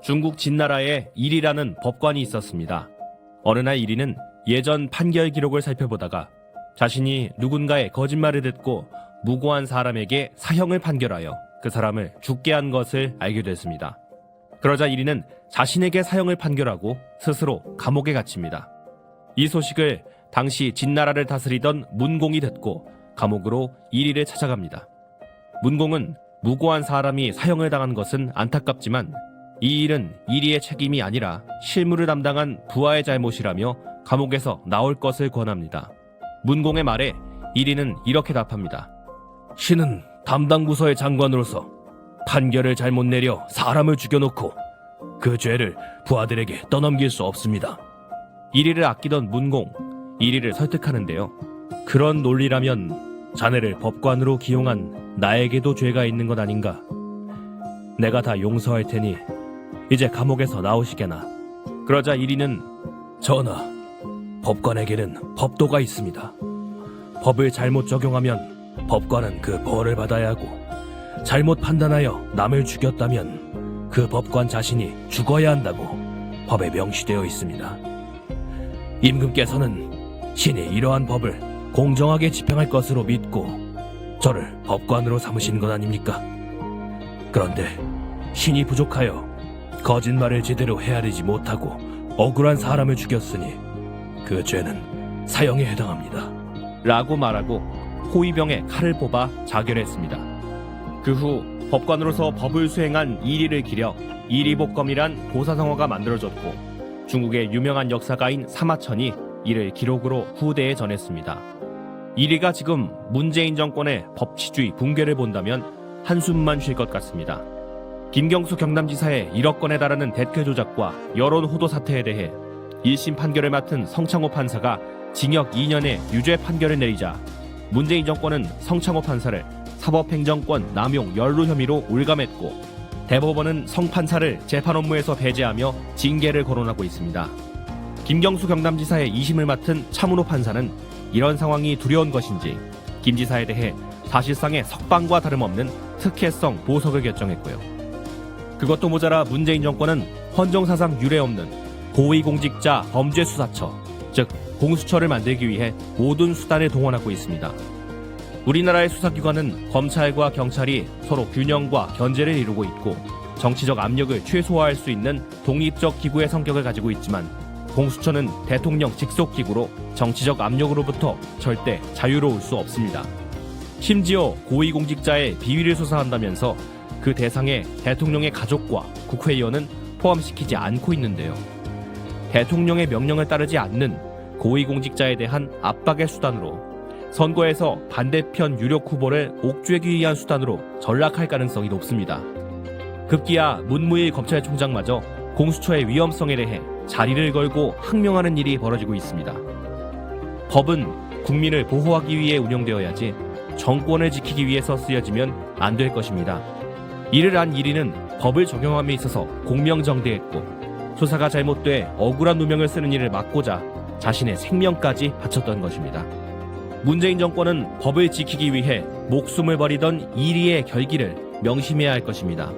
중국 진나라에 일이라는 법관이 있었습니다. 어느 날 일이는 예전 판결 기록을 살펴보다가 자신이 누군가의 거짓말을 듣고 무고한 사람에게 사형을 판결하여 그 사람을 죽게 한 것을 알게 됐습니다. 그러자 일이는 자신에게 사형을 판결하고 스스로 감옥에 갇힙니다. 이 소식을 당시 진나라를 다스리던 문공이 듣고 감옥으로 일이를 찾아갑니다. 문공은 무고한 사람이 사형을 당한 것은 안타깝지만 이 일은 일이의 책임이 아니라 실무를 담당한 부하의 잘못이라며 감옥에서 나올 것을 권합니다. 문공의 말에 일이는 이렇게 답합니다. 신은 담당 부서의 장관으로서 판결을 잘못 내려 사람을 죽여놓고 그 죄를 부하들에게 떠넘길 수 없습니다. 일이를 아끼던 문공, 일이를 설득하는데요. 그런 논리라면 자네를 법관으로 기용한 나에게도 죄가 있는 것 아닌가? 내가 다 용서할 테니 이제 감옥에서 나오시게나. 그러자 일이는 전하, 법관에게는 법도가 있습니다. 법을 잘못 적용하면 법관은 그 벌을 받아야 하고 잘못 판단하여 남을 죽였다면 그 법관 자신이 죽어야 한다고 법에 명시되어 있습니다. 임금께서는 신이 이러한 법을 공정하게 집행할 것으로 믿고 저를 법관으로 삼으신 것 아닙니까? 그런데 신이 부족하여 거짓말을 제대로 헤아리지 못하고 억울한 사람을 죽였으니 그 죄는 사형에 해당합니다. 라고 말하고 호위병에 칼을 뽑아 자결했습니다. 그 후 법관으로서 법을 수행한 이리를 기려 이리복검이란 고사성어가 만들어졌고 중국의 유명한 역사가인 사마천이 이를 기록으로 후대에 전했습니다. 이리가 지금 문재인 정권의 법치주의 붕괴를 본다면 한숨만 쉴 것 같습니다. 김경수 경남지사의 1억 건에 달하는 댓글 조작과 여론 호도 사태에 대해 1심 판결을 맡은 성창호 판사가 징역 2년의 유죄 판결을 내리자 문재인 정권은 성창호 판사를 사법행정권 남용 연루 혐의로 올감했고 대법원은 성 판사를 재판 업무에서 배제하며 징계를 거론하고 있습니다. 김경수 경남지사의 2심을 맡은 차문호 판사는 이런 상황이 두려운 것인지 김 지사에 대해 사실상의 석방과 다름없는 특혜성 보석을 결정했고요. 그것도 모자라 문재인 정권은 헌정사상 유례없는 고위공직자 범죄수사처, 즉 공수처를 만들기 위해 모든 수단을 동원하고 있습니다. 우리나라의 수사기관은 검찰과 경찰이 서로 균형과 견제를 이루고 있고 정치적 압력을 최소화할 수 있는 독립적 기구의 성격을 가지고 있지만 공수처는 대통령 직속 기구로 정치적 압력으로부터 절대 자유로울 수 없습니다. 심지어 고위공직자의 비위를 수사한다면서 그 대상에 대통령의 가족과 국회의원은 포함시키지 않고 있는데요. 대통령의 명령을 따르지 않는 고위공직자에 대한 압박의 수단으로 선거에서 반대편 유력 후보를 옥죄기 위한 수단으로 전락할 가능성이 높습니다. 급기야 문무일 검찰총장마저 공수처의 위험성에 대해 자리를 걸고 항명하는 일이 벌어지고 있습니다. 법은 국민을 보호하기 위해 운영되어야지 정권을 지키기 위해서 쓰여지면 안 될 것입니다. 이를 안 일이는 법을 적용함에 있어서 공명정대했고 수사가 잘못돼 억울한 누명을 쓰는 일을 막고자 자신의 생명까지 바쳤던 것입니다. 문재인 정권은 법을 지키기 위해 목숨을 버리던 이리의 결기를 명심해야 할 것입니다.